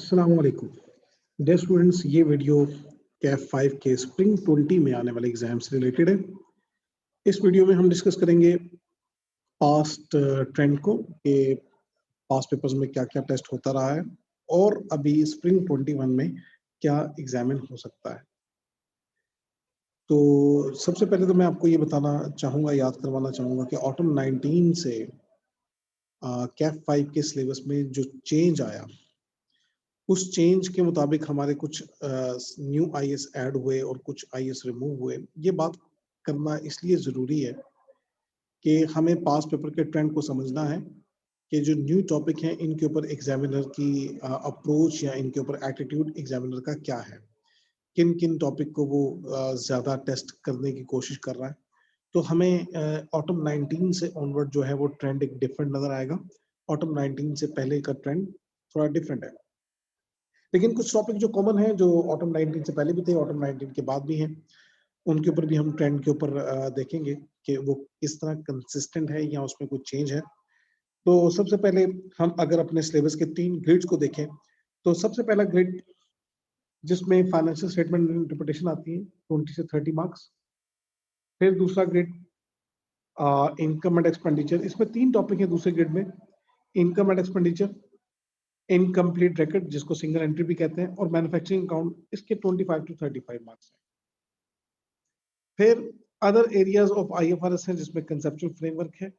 अस्सलाम वालेकुम। Dear students, ये वीडियो कैफ 5 के स्प्रिंग 20 में आने वाले एग्जाम से रिलेटेड है। इस वीडियो में हम डिस्कस करेंगे पास्ट ट्रेंड को कि पास्ट पेपर्स में क्या क्या टेस्ट होता रहा है और अभी स्प्रिंग 21 में क्या एग्जामिन हो सकता है। तो सबसे पहले तो मैं आपको ये बताना चाहूँगा, याद करवाना चाहूँगा कि ऑटम 19 से कैफ 5 के सिलेबस में जो चेंज आया, उस चेंज के मुताबिक हमारे कुछ न्यू आईएएस ऐड हुए और कुछ आईएएस रिमूव हुए। ये बात करना इसलिए ज़रूरी है कि हमें पास्ट पेपर के ट्रेंड को समझना है कि जो न्यू टॉपिक हैं इनके ऊपर एग्जामिनर की अप्रोच या इनके ऊपर एटीट्यूड एग्जामिनर का क्या है, किन किन टॉपिक को वो ज़्यादा टेस्ट करने की कोशिश कर रहा है। तो हमें ऑटम 19 से ऑनवर्ड जो है वो ट्रेंड एक डिफरेंट नज़र आएगा। ऑटम 19 से पहले का ट्रेंड थोड़ा डिफरेंट है, लेकिन कुछ टॉपिक जो कॉमन है, जो ऑटम 19 से पहले भी थे, ऑटम 19 के बाद भी हैं, उनके ऊपर भी हम ट्रेंड के ऊपर देखेंगे कि वो किस तरह कंसिस्टेंट है या उसमें कुछ चेंज है। तो सबसे पहले हम अगर अपने सिलेबस के 3 ग्रेड्स को देखें, तो सबसे पहला ग्रेड जिसमें फाइनेंशियल स्टेटमेंट इंटरप्रिटेशन आती है 20 से 30 मार्क्स। फिर दूसरा ग्रेड इनकम एंड एक्सपेंडिचर, इसमें 3 टॉपिक है दूसरे ग्रेड में। Income and expenditure, incomplete record जिसको सिंगल एंट्री भी कहते हैं, और मैन्युफैक्चरिंग अकाउंट, इसके 25 टू 35 मार्क्स हैं। फिर अदर एरियाज ऑफ आईएफआरएस है जिसमें कंसेप्चुअल फ्रेमवर्क है,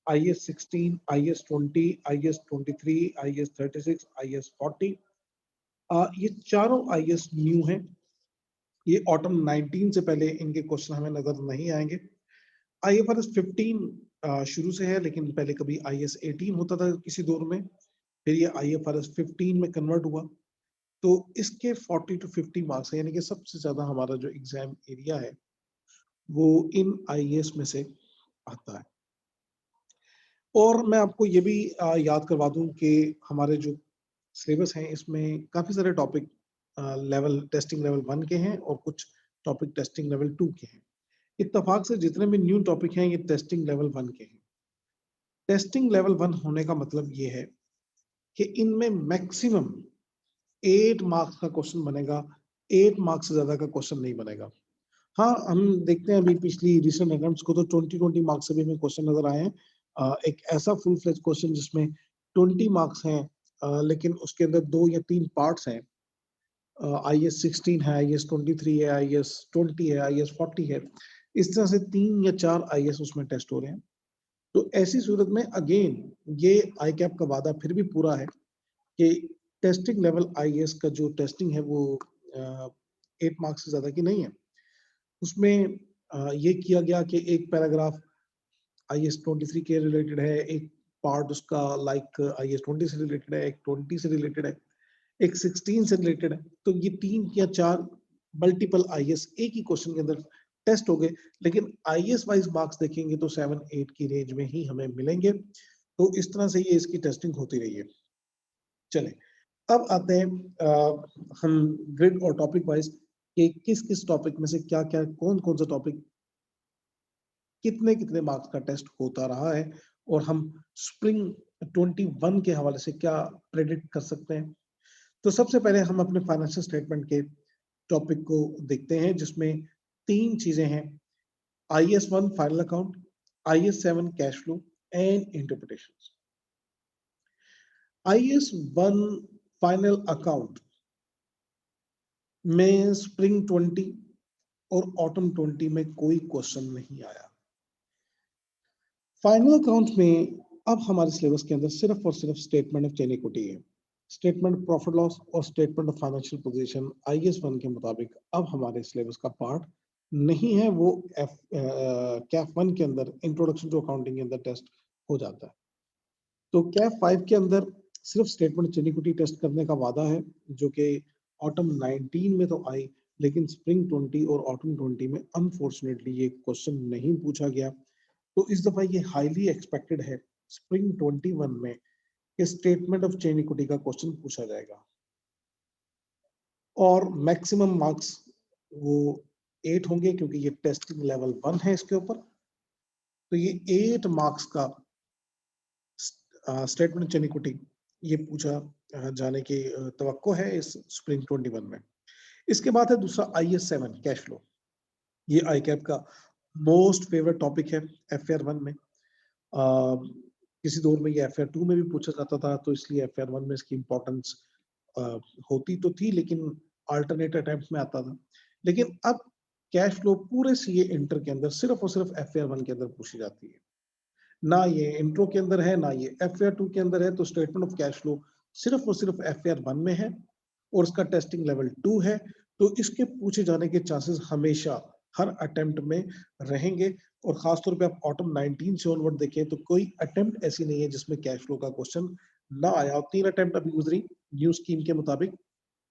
IS 16, IS 20, IS 23, IS 36, IS 40। ये चारों आईएस न्यू हैं। ये ऑटम 19 से पहले इनके क्वेश्चन हमें नजर नहीं आएंगे। आईएफआरएस 15 शुरू से है, लेकिन पहले कभी आईएस 18 होता था किसी दौर में, फिर ये आईएफआरएस 15 में कन्वर्ट हुआ। तो इसके 40 टू 50 मार्क्स है, यानी कि सबसे ज्यादा हमारा जो एग्जाम एरिया है वो इन आईएएस में से आता है। और मैं आपको ये भी याद करवा दूं कि हमारे जो सिलेबस हैं इसमें काफी सारे टॉपिक लेवल टेस्टिंग लेवल 1 के हैं और कुछ टॉपिक टेस्टिंग लेवल 2 के हैं। इत्तेफाक से जितने भी न्यू टॉपिक हैं ये टेस्टिंग लेवल 1 के हैं। टेस्टिंग लेवल 1 होने का मतलब ये है कि इनमें मैक्सिमम 8 मार्क्स का क्वेश्चन बनेगा, 8 मार्क्स से ज्यादा का क्वेश्चन नहीं बनेगा। हाँ, हम देखते हैं अभी पिछली रिसेंट अटेम्प्ट्स को तो 20 मार्क्स से भी हमें क्वेश्चन नजर आए हैं। एक ऐसा फुल फ्लेज क्वेश्चन जिसमें 20 मार्क्स हैं, लेकिन उसके अंदर 2 या 3 पार्ट्स हैं। आईएस 16 है, आईएस 23 है, आईएस 20 है, आईएस 40 है। इस तरह से 3 या 4 आईएस उसमें टेस्ट हो रहे हैं। तो ऐसी सूरत में अगेन ये आईकैप का वादा फिर भी पूरा है कि टेस्टिंग लेवल आईएएस का जो टेस्टिंग है वो 8 मार्क्स से ज्यादा की नहीं है। उसमें ये किया गया कि एक पैराग्राफ आईएएस 23 के रिलेटेड है, एक पार्ट उसका लाइक आईएएस 20 से रिलेटेड है, एक 20 से रिलेटेड है, एक 16 से रिलेटेड है। तो ये 3 या 4 मल्टीपल आईएएस एक ही क्वेश्चन के अंदर टेस्ट हो गए, लेकिन आईएएस वाइज मार्क्स देखेंगे तो 7-8 की रेंज में ही हमें मिलेंगे। तो इस तरह से ये इसकी टेस्टिंग होती रही है। चले अब आते हैं हम ग्रिड और टॉपिक वाइज कि किस किस टॉपिक में से क्या क्या कौन कौन सा टॉपिक कितने कितने मार्क्स का टेस्ट होता रहा है और हम स्प्रिंग 21 के हवाले से क्या प्रेडिक्ट कर सकते हैं। तो सबसे पहले हम अपने फाइनेंशियल स्टेटमेंट के टॉपिक को देखते हैं जिसमें 3 चीजें हैं, IS 1 final account, IS 7 cash flow and interpretation. IS 1 final account में स्प्रिंग 20 और ऑटम 20 में कोई क्वेश्चन नहीं आया। फाइनल अकाउंट में अब हमारे सिलेबस के अंदर सिर्फ और सिर्फ स्टेटमेंट ऑफ चेन इक्विटी है। स्टेटमेंट प्रॉफिट लॉस और statement of financial position IAS 1 के मुताबिक अब हमारे सिलेबस का पार्ट नहीं है। वो कैफ 1 के अंदर इंट्रोडक्शन टू अकाउंटिंग के अंदर टेस्ट हो जाता है। तो कैफ 5 के अंदर सिर्फ स्टेटमेंट चेन इक्विटी टेस्ट करने का वादा है, जो कि ऑटम 19 में तो आई, लेकिन स्प्रिंग 20 और ऑटम 20 में अनफॉर्चुनेटली ये क्वेश्चन नहीं पूछा गया। तो इस दफा ये हाईली एक्सपेक्टेड है स्प्रिंग 21 में कि स्टेटमेंट ऑफ चेन इक्विटी का क्वेश्चन पूछा जाएगा और मैक्सिमम मार्क्स वो 8 होंगे क्योंकि ये टेस्टिंग लेवल 1 है इसके ऊपर। तो ये 8 मार्क्स का स्टेटमेंट चेन इक्विटी ये पूछा जाने की तवक्को है इस स्प्रिंग 21 में। इसके बाद है दूसरा IS 7 कैश फ्लो। ये ICAP का मोस्ट फेवरेट टॉपिक है FR1 में। किसी दौर में ये FR2 में भी पूछा जाता था, तो इसलिए FR1 में इसकी इम्पोर्टेंस होती तो थी, लेकिन अल्टरनेट अटेम्प्ट में आता था। लेकिन अब कैश फ्लो पूरे सीए इंटर के अंदर सिर्फ और सिर्फ FR1 के अंदर पूछी जाती है। ना ये इंट्रो के अंदर है, ना ये FR2 के अंदर है। तो स्टेटमेंट ऑफ कैश फ्लो सिर्फ और सिर्फ FR1 में है और उसका टेस्टिंग लेवल 2 है। तो इसके पूछे जाने के चांसेस हमेशा हर अटेम्प्ट में रहेंगे। और खासतौर पे आप ऑटम 19 से ऑनवर्ड देखें तो कोई अटेम्प्ट ऐसी नहीं है जिसमें कैश फ्लो का क्वेश्चन ना आया। 3 अटेम्प्ट अभी गुजरी न्यू स्कीम के मुताबिक,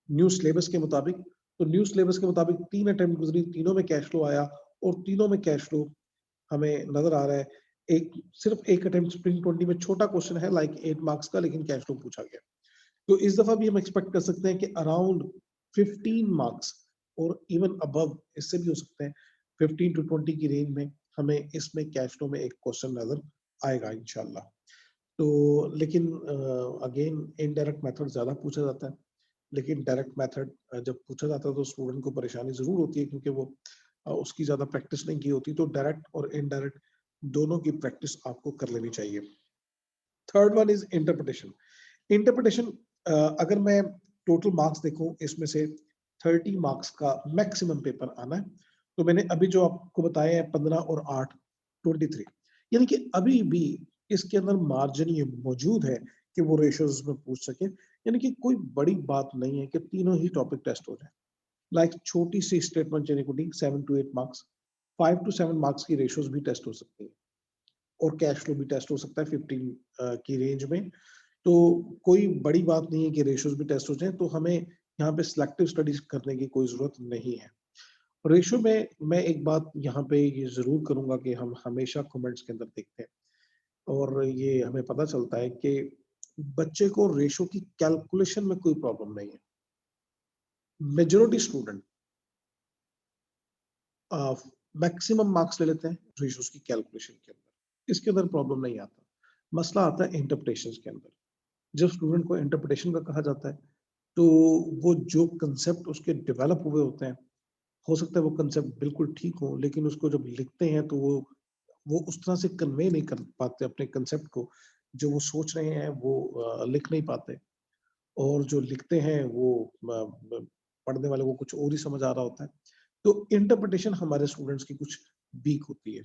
न्यू सिलेबस के मुताबिक। तो न्यू सिलेबस के मुताबिक 3 अटेम्प्ट गुजरी, तीनों में कैश फ्लो आया और तीनों में कैश फ्लो हमें नजर आ रहा है। सिर्फ एक अटेम्प्ट स्प्रिंग 20 में छोटा क्वेश्चन है लाइक 8 मार्क्स का, लेकिन कैश फ्लो पूछा गया। तो इस दफा भी हम एक्सपेक्ट कर सकते हैं कि अराउंड 15 मार्क्स और इवन अबव इससे भी हो सकते हैं 15 to 20 की रेंज में हमें इसमें कैश फ्लो में एक क्वेश्चन नजर आएगा इंशाल्लाह। तो लेकिन अगेन इनडायरेक्ट मेथड ज्यादा पूछा जाता है, लेकिन डायरेक्ट मेथड जब पूछा जाता है तो स्टूडेंट को परेशानी जरूर होती है, क्योंकि वो उसकी ज्यादा प्रैक्टिस नहीं की होती। तो डायरेक्ट और इनडायरेक्ट दोनों की प्रैक्टिस आपको कर लेनी चाहिए। Third one is interpretation. Interpretation अगर मैं टोटल मार्क्स देखूं, इसमें से 30 मार्क्स का मैक्सिमम पेपर आना है। तो मैंने अभी जो आपको बताया है 15 और 8 23, यानी कि अभी भी इसके अंदर मार्जिन ये मौजूद है कि वो रेशियोज में पूछ सके। यानी कि कोई बड़ी बात नहीं है कि तीनों ही टॉपिक टेस्ट हो जाए। लाइक छोटी सी statement change equity 7 to 8 marks, 5 to 7 marks की रेशियोज भी टेस्ट हो सकती है और कैश फ्लो भी टेस्ट हो सकता है 15 की रेंज में। तो कोई बड़ी बात नहीं है कि रेशियोज भी टेस्ट हो जाए। तो हमें यहाँ पे सिलेक्टिव स्टडीज करने की कोई जरूरत नहीं है। रेशियो में मैं एक बात यहाँ पे ये जरूर करूंगा कि हम हमेशा कमेंट्स के अंदर देखते हैं और ये हमें पता चलता है कि बच्चे को रेशियो की कैलकुलेशन में कोई प्रॉब्लम नहीं है। मेजोरिटी स्टूडेंट मैक्सिमम मार्क्स ले लेते हैं रेशियोज की कैलकुलेशन के अंदर, इसके अंदर प्रॉब्लम नहीं आता। मसला आता है इंटरप्रिटेशन के अंदर। जब स्टूडेंट को इंटरप्रिटेशन का कहा जाता है तो वो जो कंसेप्ट उसके डेवलप हुए होते हैं, हो सकता है वो कंसेप्ट बिल्कुल ठीक हो, लेकिन उसको जब लिखते हैं तो वो उस तरह से कन्वे नहीं कर पाते अपने कंसेप्ट को। जो वो सोच रहे हैं वो लिख नहीं पाते, और जो लिखते हैं वो पढ़ने वाले को कुछ और ही समझ आ रहा होता है। तो इंटरप्रिटेशन हमारे स्टूडेंट्स की कुछ वीक होती है।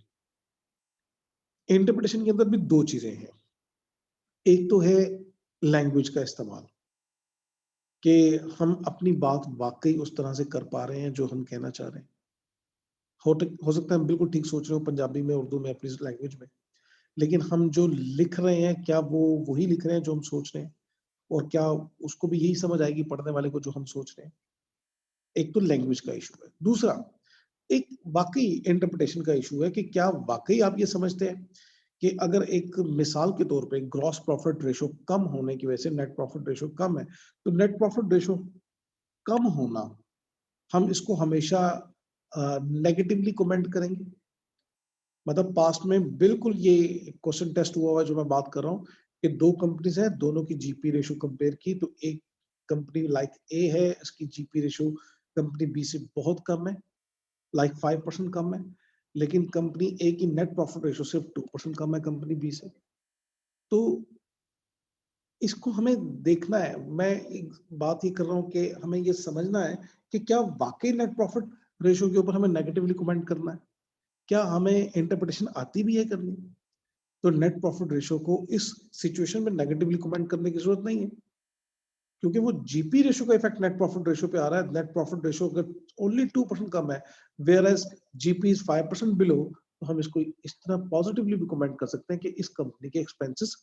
इंटरप्रिटेशन के अंदर भी दो चीजें हैं। एक तो है लैंग्वेज का इस्तेमाल, कि हम अपनी बात वाकई उस तरह से कर पा रहे हैं जो हम कहना चाह रहे हैं। हो सकता है हम बिल्कुल ठीक सोच रहे हो पंजाबी में, उर्दू में, अपनी लैंग्वेज में, लेकिन हम जो लिख रहे हैं क्या वो वही लिख रहे हैं जो हम सोच रहे हैं, और क्या उसको भी यही समझ आएगी पढ़ने वाले को जो हम सोच रहे हैं। एक तो लैंग्वेज का इशू है। दूसरा एक वाकई इंटरप्रिटेशन का इशू है कि क्या वाकई आप ये समझते हैं कि अगर एक मिसाल के तौर पे ग्रॉस प्रॉफिट रेशो कम होने की वजह से नेट प्रॉफिट रेशो कम है, तो नेट प्रॉफिट रेशो कम होना हम इसको हमेशा नेगेटिवली कमेंट करेंगे? मतलब पास्ट में बिल्कुल ये क्वेश्चन टेस्ट हुआ हुआ है जो मैं बात कर रहा हूँ कि दो कंपनीज है, दोनों की जीपी रेशो कंपेयर की तो एक कंपनी लाइक ए है, इसकी जीपी रेशो कंपनी बी से बहुत कम है, लाइक 5% कम है, लेकिन कंपनी ए की नेट प्रॉफिट रेशो सिर्फ 2% कम है कंपनी बी से। तो इसको हमें देखना है। मैं एक बात ये कर रहा हूँ कि हमें ये समझना है कि क्या वाकई नेट प्रॉफिट रेशो के ऊपर हमें नेगेटिवली कमेंट करना है, क्या हमें इंटरप्रिटेशन आती भी है करनी। तो नेट प्रॉफिट रेशो को इस सिचुएशन में नेगेटिवली कमेंट करने की जरूरत नहीं है, क्योंकि वो जीपी रेशो का इफेक्ट नेट प्रॉफिट रेशो पे आ रहा है। नेट प्रॉफिट रेशो अगर ओनली 2% कम है, whereas GP is 5% below, तो हम इसको इस तरह पॉजिटिवली भी कमेंट कर सकते हैं कि इस कंपनी के एक्सपेंसेस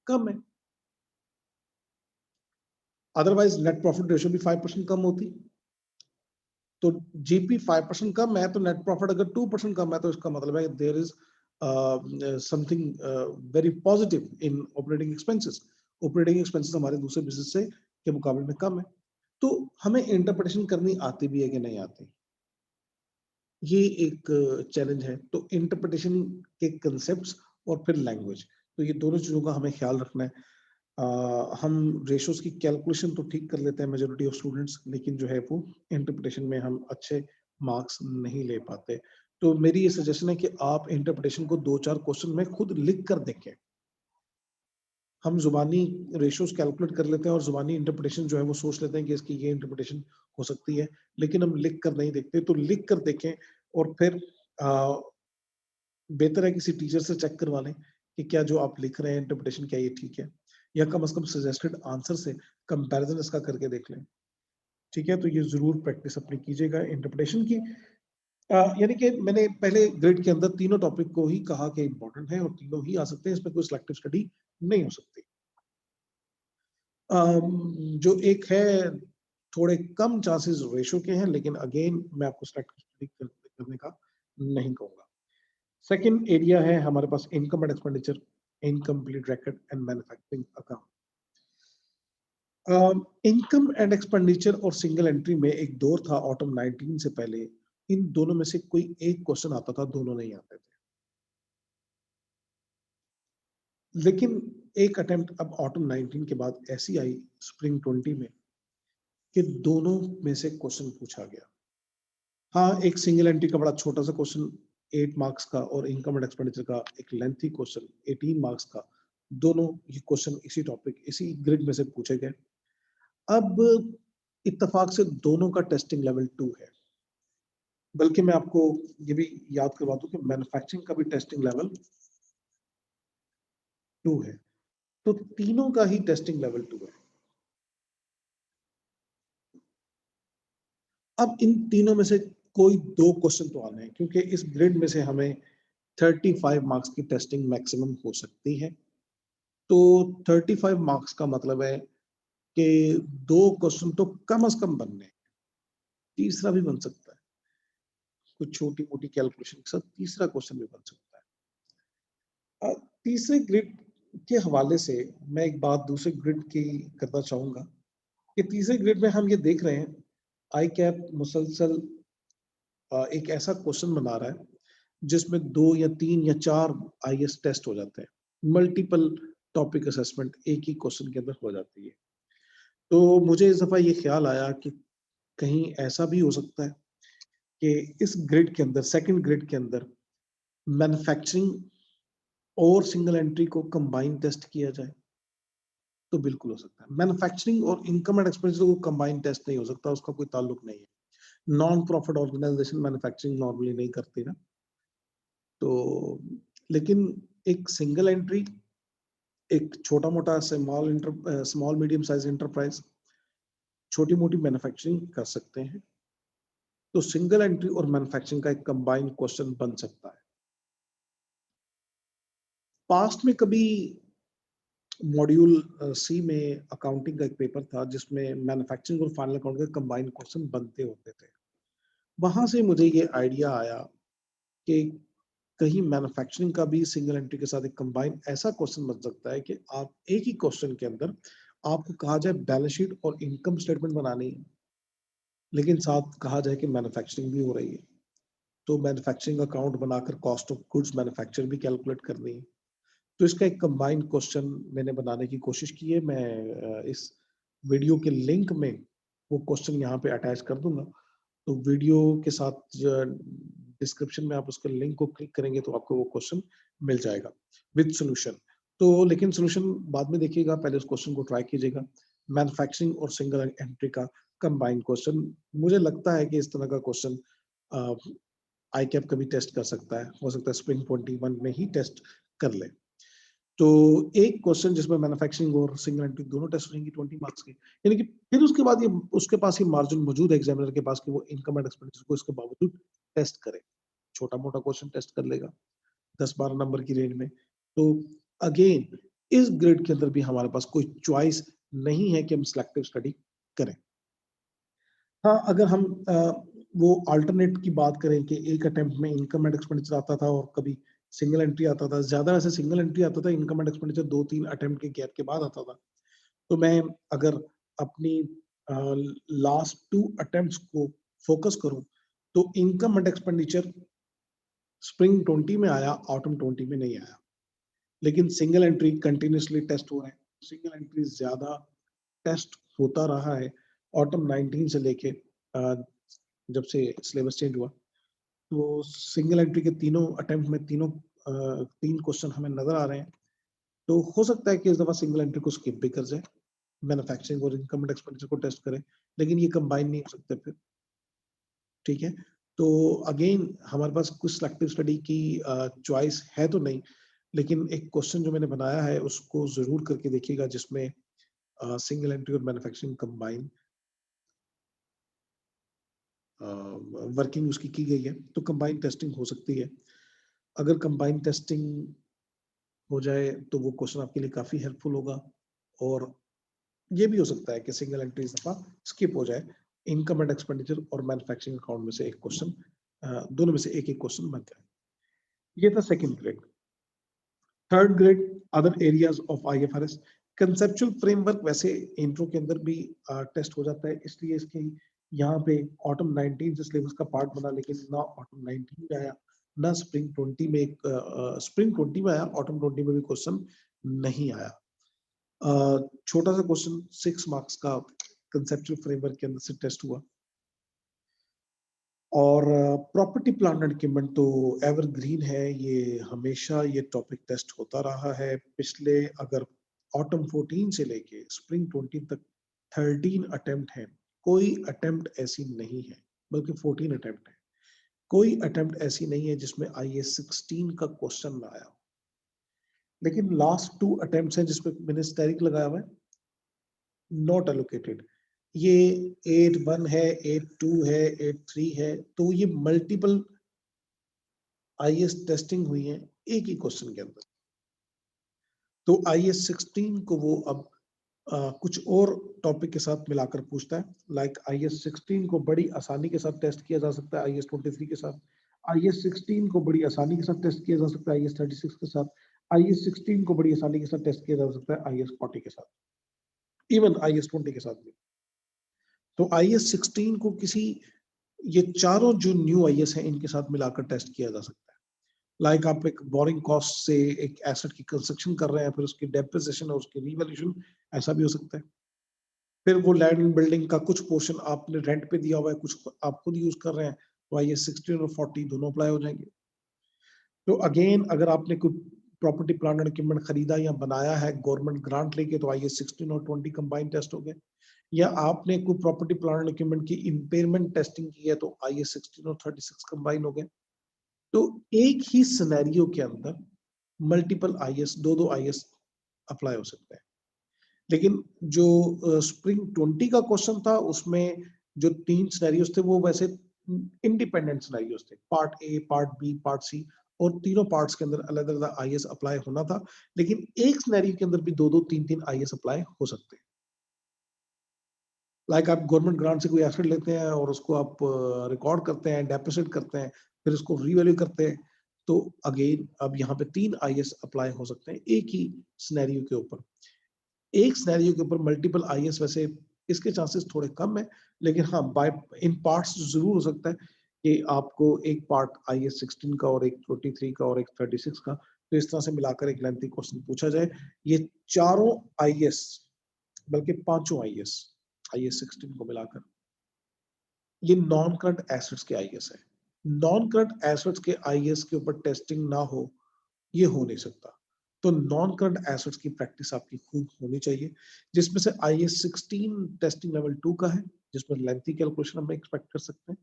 कम है। अदरवाइज नेट प्रॉफिट रेशो भी 5% कम होती। तो जीपी 5% कम है तो नेट प्रॉफिट अगर 2% कम है तो इसका मतलब है there is something very positive in operating expenses. Operating expenses हमारे दूसरे बिजनेस से के मुकाबले में कम है। तो हमें इंटरप्रिटेशन करनी आती भी है कि नहीं आती, ये एक चैलेंज है। तो इंटरप्रिटेशन के कंसेप्ट्स और फिर लैंग्वेज, तो ये दोनों चीजों का हमें ख्याल रखना है। हम रेशोज की कैलकुलेशन तो ठीक कर लेते हैं मेजोरिटी ऑफ स्टूडेंट्स, लेकिन जो है वो इंटरप्रिटेशन में हम अच्छे मार्क्स नहीं ले पाते। तो मेरी ये सजेशन है कि आप इंटरप्रिटेशन को 2-4 क्वेश्चन में खुद लिख कर देखें। हम जुबानी रेशोज कैलकुलेट कर लेते हैं और जुबानी इंटरप्रिटेशन जो है वो सोच लेते हैं कि इसकी ये इंटरप्रिटेशन हो सकती है, लेकिन हम लिख कर नहीं देखते। तो लिख कर देखें और फिर बेहतर है किसी टीचर से चेक करवा लें कि क्या जो आप लिख रहे हैं इंटरप्रिटेशन क्या ये ठीक है, या कम से कम सजेस्टेड आंसर से कंपैरिजन इसका करके देख लें। ठीक है, तो ये जरूर प्रैक्टिस अपनी कीजिएगा इंटरप्रिटेशन की। यानी कि मैंने पहले ग्रेड के अंदर तीनों टॉपिक को ही कहा कि इंपॉर्टेंट है और तीनों ही आ सकते हैं, इसमें कोई सिलेक्टिव स्टडी नहीं हो सकती। जो एक है थोड़े कम चांसेस रेशो के हैं, लेकिन अगेन मैं आपको सिलेक्टिव स्टडी करने का नहीं कहूंगा। सेकंड एरिया है हमारे पास income and expenditure, incomplete record and manufacturing account. Income and expenditure और सिंगल एंट्री में एक दौर था ऑटम 19 से पहले, इन दोनों में से कोई एक क्वेश्चन आता था, दोनों नहीं आते थे। लेकिन एक अटेम्प्ट अब ऑटम 19 के बाद ऐसी आई स्प्रिंग 20 में कि दोनों में से क्वेश्चन पूछा गया। हाँ, एक सिंगल एंट्री का बड़ा छोटा सा क्वेश्चन 8 मार्क्स का और इनकम एंड एक्सपेंडिचर का एक लेंथी क्वेश्चन 18 मार्क्स का, दोनों ये क्वेश्चन इसी टॉपिक इसी ग्रिड में से पूछे गए। अब इत्तेफाक से दोनों का टेस्टिंग लेवल 2 है, बल्कि मैं आपको ये भी याद करवा दूं कि मैन्युफैक्चरिंग का भी टेस्टिंग लेवल 2 है। तो तीनों का ही टेस्टिंग लेवल 2 है। अब इन तीनों में से कोई दो क्वेश्चन तो आने हैं, क्योंकि इस ग्रिड में से हमें 35 मार्क्स की टेस्टिंग मैक्सिमम हो सकती है। तो 35 मार्क्स का मतलब है कि दो क्वेश्चन तो कम से कम बनने, तीसरा भी बन सकता है, कुछ छोटी मोटी कैलकुलेशन के साथ तीसरा क्वेश्चन भी बन सकता है। तीसरे ग्रिड के हवाले से मैं एक बात दूसरे ग्रिड की करना चाहूंगा कि तीसरे ग्रिड में हम ये देख रहे हैं आई कैप मुसलसल एक ऐसा क्वेश्चन बना रहा है जिसमें 2 या 3 या 4 आईएएस टेस्ट हो जाते हैं। मल्टीपल टॉपिक असेसमेंट एक ही क्वेश्चन के अंदर हो जाती है। तो मुझे इस दफा ये ख्याल आया कि कहीं ऐसा भी हो सकता है कि इस ग्रिड के अंदर, सेकंड ग्रिड के अंदर मैन्युफैक्चरिंग और सिंगल एंट्री को कंबाइन टेस्ट किया जाए। तो बिल्कुल हो सकता है। मैन्युफैक्चरिंग और इनकम एंड एक्सपेंडिचर को कंबाइन टेस्ट नहीं हो सकता, उसका कोई ताल्लुक नहीं है। Non profit organisation manufacturing normally नहीं करती ना। तो लेकिन एक सिंगल एंट्री, एक छोटा मोटा स्मॉल मीडियम साइज एंटरप्राइज छोटी मोटी मैन्युफैक्चरिंग कर सकते हैं। तो सिंगल एंट्री और मैन्युफैक्चरिंग का एक कंबाइंड क्वेश्चन बन सकता है। पास्ट में कभी मॉड्यूल सी में अकाउंटिंग का एक पेपर था जिसमें मैन्युफैक्चरिंग और फाइनल अकाउंट के कंबाइंड क्वेश्चन बनते होते थे। वहां से मुझे ये आइडिया आया कि कहीं मैन्युफैक्चरिंग का भी सिंगल एंट्री के साथ एक कंबाइंड ऐसा क्वेश्चन बन सकता है कि आप एक ही क्वेश्चन के अंदर आपको कहा जाए बैलेंस शीट और इनकम स्टेटमेंट बनानी है, लेकिन साथ कहा जाए कि मैन्युफैक्चरिंग भी हो रही है। तो मैन्युफैक्चरिंग अकाउंट बनाकर कॉस्ट ऑफ गुड्स मैन्युफैक्चर भी कैलकुलेट करनी है। तो इसका एक कंबाइंड क्वेश्चन मैंने बनाने की कोशिश की है। मैं इस वीडियो के लिंक में वो क्वेश्चन यहाँ पे अटैच कर दूंगा। तो वीडियो के साथ डिस्क्रिप्शन में आप उसके लिंक को क्लिक करेंगे तो आपको वो क्वेश्चन मिल जाएगा विद सॉल्यूशन। तो लेकिन सॉल्यूशन बाद में देखिएगा, पहले उस क्वेश्चन को ट्राई कीजिएगा। मैन्युफैक्चरिंग और सिंगल एंट्री का कंबाइंड क्वेश्चन, मुझे लगता है कि इस तरह का क्वेश्चन आई कैप कभी टेस्ट कर सकता है, हो सकता है स्प्रिंग 21 में ही टेस्ट कर ले। तो एक क्वेश्चन जिसमें मैन्युफैक्चरिंग और सिंगल एंट्री दोनों टेस्ट होंगी 20 मार्क्स के, यानी कि फिर उसके बाद ये उसके पास ही मार्जिन मौजूद है एग्जामिनर के पास कि वो इनकम एंड एक्सपेंडिचर को इसके बावजूद टेस्ट करे। छोटा मोटा क्वेश्चन टेस्ट कर लेगा 10-12 नंबर की रेंज में। तो अगेन इस ग्रेड के अंदर भी हमारे पास कोई चॉइस नहीं है कि हम सिलेक्टिव स्टडी करें। हाँ, अगर हम वो अल्टरनेट की बात करें कि एक अटेम्प्ट में इनकम एंड एक्सपेंडिचर आता था और कभी सिंगल एंट्री आता था, ज्यादा वैसे सिंगल एंट्री आता था, इनकम एंड एक्सपेंडिचर 2-3 अटेम्प्ट के गैप के बाद आता था। तो मैं अगर अपनी लास्ट 2 अटेम्प्ट्स को फोकस करूं तो इनकम एंड एक्सपेंडिचर स्प्रिंग 20 में आया, ऑटम 20 में नहीं आया। लेकिन सिंगल एंट्री कंटिन्यूसली टेस्ट हो रहे हैं। सिंगल एंट्री ज्यादा टेस्ट होता रहा है ऑटम 19 से लेके जब से सिलेबस चेंज हुआ, तो सिंगल एंट्री के तीनों अटेम्प्ट में तीन क्वेश्चन हमें नजर आ रहे हैं। तो हो सकता है कि इस दफा सिंगल एंट्री को स्किप भी कर जाए, मैन्युफैक्चरिंग और इनकम एंड एक्सपेंडिचर को टेस्ट करें, लेकिन ये कंबाइन नहीं हो सकते फिर। ठीक है, तो अगेन हमारे पास कुछ सिलेक्टिव स्टडी की चॉइस है तो नहीं, लेकिन एक क्वेश्चन जो मैंने बनाया है उसको जरूर करके देखिएगा जिसमें सिंगल एंट्री और मैन्युफैक्चरिंग कंबाइन वर्किंग उसकी की गई है, तो कंबाइन टेस्टिंग हो सकती है। अगर कंबाइन टेस्टिंग हो जाए तो वो क्वेश्चन आपके लिए काफी हेल्पफुल होगा, और ये भी हो सकता है कि सिंगल एंट्री इस दफा स्किप हो जाए, इनकम एंड एक्सपेंडिचर और मैन्युफैक्चरिंग अकाउंट में से एक क्वेश्चन, दोनों में से एक एक क्वेश्चन बन जाए। ये था second grade. Third grade, other areas of IFRS. Conceptual framework वैसे इंट्रो के अंदर भी टेस्ट हो जाता है, इसलिए इसके यहाँ पे ऑटम 19 से सिलेबस का पार्ट बना, लेकिन ना ऑटम 19 में आया ना स्प्रिंग 20 में। स्प्रिंग 20 में आया, ऑटम 20 में भी क्वेश्चन नहीं आया। छोटा सा क्वेश्चन 6 मार्क्स का कंसेप्चुअल फ्रेमवर्क के अंदर से टेस्ट हुआ। और प्रॉपर्टी प्लान एंड इक्विपमेंट तो एवरग्रीन है, ये हमेशा ये टॉपिक टेस्ट होता रहा है। पिछले अगर ऑटम 14 से लेके स्प्रिंग 20 तक 13 अटेम्प्ट है, कोई अटेम्प्ट ऐसी नहीं है, बल्कि 14 अटेम्प्ट है, कोई अटेम्प्ट ऐसी नहीं है जिसमें IAS 16 का क्वेश्चन ना आया। लेकिन लास्ट 2 अटेम्प्ट्स हैं जिसमें मैंने स्टेरिक लगाया हुआ है, नॉट एलोकेटेड। ये 8-1 है, 8-2 है, 8-3 है, तो ये मल्टीपल IAS टेस्टिंग हुई है एक ही क्वेश्चन के अंदर। तो IAS 16 को वो अब कुछ और टॉपिक के साथ मिलाकर पूछता है। लाइक IAS 16 को बड़ी आसानी के साथ टेस्ट किया जा सकता है IAS 23 के साथ, IAS 16 को बड़ी आसानी के साथ टेस्ट किया जा सकता है IAS 36 के साथ, IAS 16 को बड़ी आसानी के साथ टेस्ट किया जा सकता है IAS 40 के साथ, इवन IAS 20 के साथ भी। तो IAS 16 को ये चारों जो न्यू IAS है इनके साथ मिलाकर टेस्ट किया जा सकता है। लाइक आप एक बोरिंग कॉस्ट से एक एसेट की कंस्ट्रक्शन कर रहे हैं, फिर उसकी डेप्रिसिएशन और उसकी रीवैल्यूएशन, ऐसा भी हो सकता है। फिर वो लैंड एंड बिल्डिंग का कुछ पोर्शन आपने रेंट पे दिया हुआ है, कुछ आप खुद यूज कर रहे हैं, तो IAS 16 और 40 दोनों अप्लाई हो जाएंगे। तो अगेन अगर आपने कोई प्रॉपर्टी प्लान एंड इक्विपमेंट खरीदा या बनाया है गवर्नमेंट ग्रांट लेके, तो IAS 16 और 20 कंबाइन टेस्ट हो गए। या आपने कोई प्रॉपर्टी प्लान एंड इक्विपमेंट की इम्पेयरमेंट टेस्टिंग की है, तो IAS 16 और 36 कंबाइन हो गए। तो एक ही सिनेरियो के अंदर मल्टीपल IAS, दो IAS अप्लाई हो सकते हैं। लेकिन जो स्प्रिंग 20 का क्वेश्चन था उसमें जो 3 सिनेरियोस थे वो वैसे इंडिपेंडेंट सिनेरियोस थे, part A, part B, part C, और तीनों पार्ट्स के अंदर अलग अलग IAS अप्लाई होना था। लेकिन एक सिनेरियो के अंदर भी दो तीन IAS अप्लाई हो सकते हैं। लाइक आप गवर्नमेंट ग्रांट से कोई एसेट लेते हैं और उसको आप रिकॉर्ड करते हैं, डेप्रिसिएट करते हैं, फिर उसको रीवैल्यू करते हैं, तो अगेन अब यहाँ पे 3 IAS अप्लाई हो सकते हैं एक ही सिनेरियो के ऊपर। एक सिनेरियो के ऊपर मल्टीपल IAS, वैसे इसके चांसेस थोड़े कम है, लेकिन हाँ बाय इन पार्ट्स जरूर हो सकता है कि आपको एक पार्ट IAS 16 का और एक 23 का और एक 36 का, तो इस तरह से मिलाकर एक लेंथी क्वेश्चन पूछा जाए। ये चारों IAS, बल्कि पांचों IAS 16 को मिलाकर, ये नॉन करंट एसेट्स के IAS है। नॉन करंट एसेट्स के IAS के ऊपर टेस्टिंग ना हो, ये हो नहीं सकता। तो नॉन करंट एसेट्स की प्रैक्टिस आपकी खूब होनी चाहिए, जिसमें से IAS 16 टेस्टिंग लेवल 2 का है, जिसमें लेंथी कैलकुलेशन हम एक्सपेक्ट कर सकते हैं।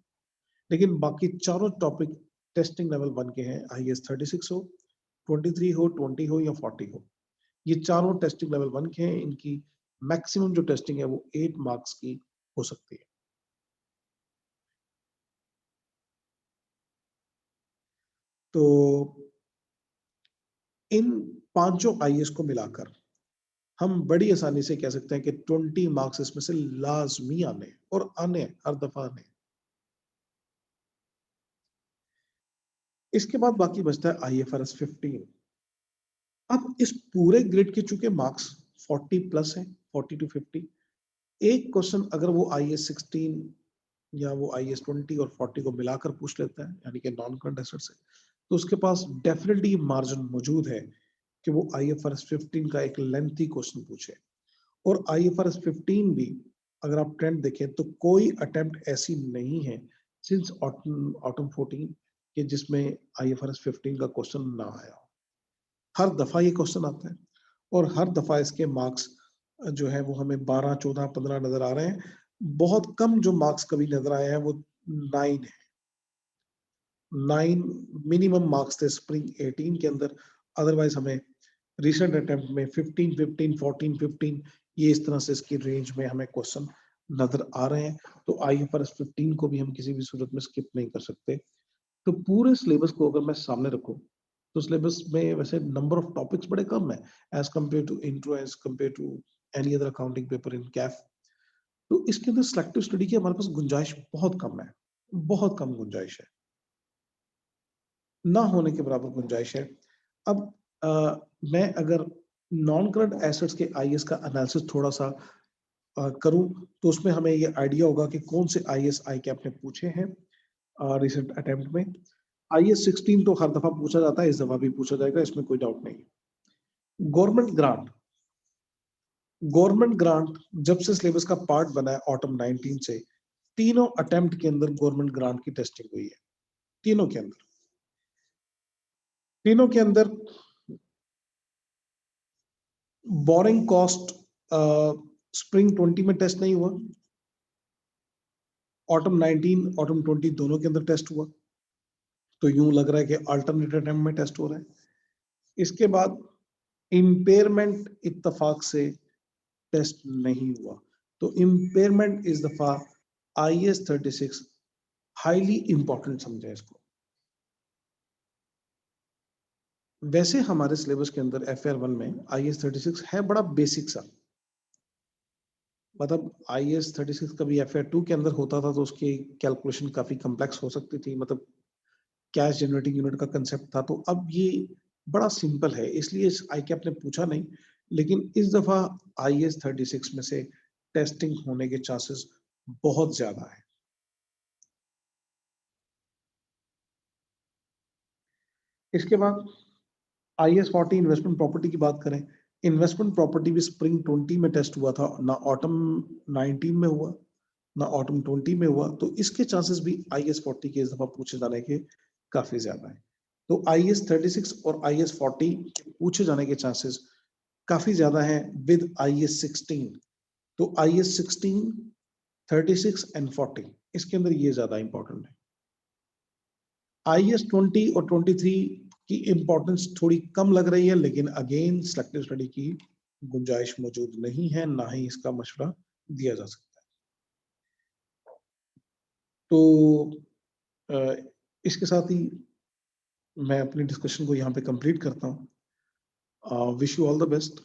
लेकिन बाकी चारों टॉपिक टेस्टिंग लेवल 1 के हैं, IAS 36 हो, 23 हो, 20 हो या 40 हो, ये चारों टेस्टिंग लेवल 1 के हैं। इनकी मैक्सिमम जो टेस्टिंग है वो 8 मार्क्स की हो सकती है। तो इन पांचों IAS को मिलाकर हम बड़ी आसानी से कह सकते हैं कि 20 मार्क्स इसमें से लाजमी आने, और आने, हर दफा आने। इसके बाद बाकी बचता है IFRS 15। अब इस पूरे ग्रिड के चूंकि मार्क्स 40 प्लस है, 40 to 50, एक क्वेश्चन अगर वो IAS 16 या वो IAS 20 और 40 को मिलाकर पूछ लेता है, यानी कि नॉन करंट एसेट से, तो उसके पास डेफिनेटली मार्जिन मौजूद है कि वो IFRS 15 का एक लेंथी क्वेश्चन पूछे। और IFRS 15 भी अगर आप ट्रेंड देखें तो कोई अटेम्प्ट ऐसी नहीं है सिंस ऑटम 14 कि जिसमें IFRS 15 का क्वेश्चन ना आया हो। हर दफा ये क्वेश्चन आता है और हर दफा इसके मार्क्स जो है वो हमें 12, 14, 15 नजर आ रहे हैं। बहुत कम जो मार्क्स कभी नजर आए हैं वो 9 है। 9 मिनिमम मार्क्स थे स्प्रिंग 18 के अंदर। अदरवाइज हमें रिसेंट अटेम्प्ट में 15, 15, 14, 15 ये इस तरह से इसकी रेंज में हमें क्वेश्चन नजर आ रहे हैं। तो IFRS 15 को भी हम किसी भी सूरत में स्किप नहीं कर सकते। तो पूरे सिलेबस को अगर मैं सामने रखूं तो सिलेबस में वैसे नंबर ऑफ टॉपिक्स बड़े कम है as compare to intro, as compare to any other accounting paper in CAF. तो इसके अंदर सिलेक्टिव स्टडी की हमारे पास गुंजाइश बहुत कम है, बहुत कम गुंजाइश है, ना होने के बराबर गुंजाइश है। अब मैं अगर नॉन करंट एसेट्स के IAS का एनालिसिस थोड़ा सा करूं तो उसमें हमें ये आइडिया होगा कि कौन से IAS ICAP ने पूछे हैं रिसेंट अटेम्प्ट में। IAS 16 तो हर दफा पूछा जाता है, इस दफा भी पूछा जाएगा, इसमें कोई डाउट नहीं। गवर्नमेंट ग्रांट, गवर्नमेंट ग्रांट जब से सिलेबस का पार्ट बना है ऑटम 19 से, तीनों अटेम्प्ट के अंदर गवर्नमेंट ग्रांट की टेस्टिंग हुई है। तीनों के अंदर, तीनों के अंदर बोरिंग कॉस्ट स्प्रिंग 20 में टेस्ट नहीं हुआ, ऑटम 19, ऑटम 20 दोनों के अंदर टेस्ट हुआ। तो यूं लग रहा है कि अल्टरनेट अटेम्प्ट में टेस्ट हो रहा है। इसके बाद इम्पेयरमेंट इत्तफाक से टेस्ट नहीं हुआ। तो इम्पेयरमेंट इस दफा IAS 36 हाईली इंपॉर्टेंट समझे इसको। वैसे हमारे सिलेबस के अंदर FR1 में IAS 36 है बड़ा बेसिक सा, मतलब IAS 36 कभी FR2 के अंदर होता था तो उसकी कैलकुलेशन काफी कॉम्प्लेक्स हो सकती थी, मतलब कैश जनरेटिंग यूनिट का कंसेप्ट था। तो अब ये बड़ा सिंपल है, इसलिए ICAP ने पूछा नहीं। लेकिन इस दफा IAS 36 में से टेस्टिंग होने के चांसेस बहुत ज्यादा है। इसके बाद IAS 40 इन्वेस्टमेंट प्रॉपर्टी की बात करें, इन्वेस्टमेंट प्रॉपर्टी भी स्प्रिंग 20 में टेस्ट हुआ था, ना ऑटम 19 में हुआ, ना ऑटम 20 में हुआ। तो इसके चांसेस भी IAS 40 के इस दफा पूछे जाने के काफी ज्यादा है। तो IAS 36 और IAS 40 पूछे जाने के चांसेस काफी ज्यादा है विद IAS 16। तो IAS 16, 36 एंड 40 इसके अंदर ये ज्यादा इंपॉर्टेंट है। IAS 20 और 23 की इंपॉर्टेंस थोड़ी कम लग रही है, लेकिन अगेन सिलेक्टिव स्टडी की गुंजाइश मौजूद नहीं है, ना ही इसका मशवरा दिया जा सकता है। तो इसके साथ ही मैं अपनी डिस्कशन को यहाँ पे कंप्लीट करता हूँ। Wish you all the best.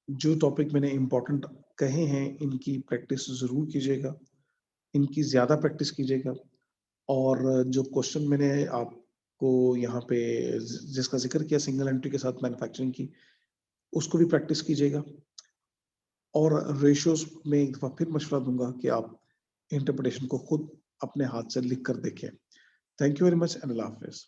जो टॉपिक मैंने इंपॉर्टेंट कहे हैं इनकी प्रैक्टिस जरूर कीजिएगा, इनकी ज्यादा प्रैक्टिस कीजिएगा। और जो क्वेश्चन मैंने आपको यहाँ पे जिसका जिक्र किया सिंगल एंट्री के साथ मैन्युफैक्चरिंग की, उसको भी प्रैक्टिस कीजिएगा। और रेशियोज में एक दफा फिर मशवरा दूंगा कि आप इंटरप्रिटेशन को खुद अपने हाथ से लिख कर देखें। Thank you very much and Allah Hafiz.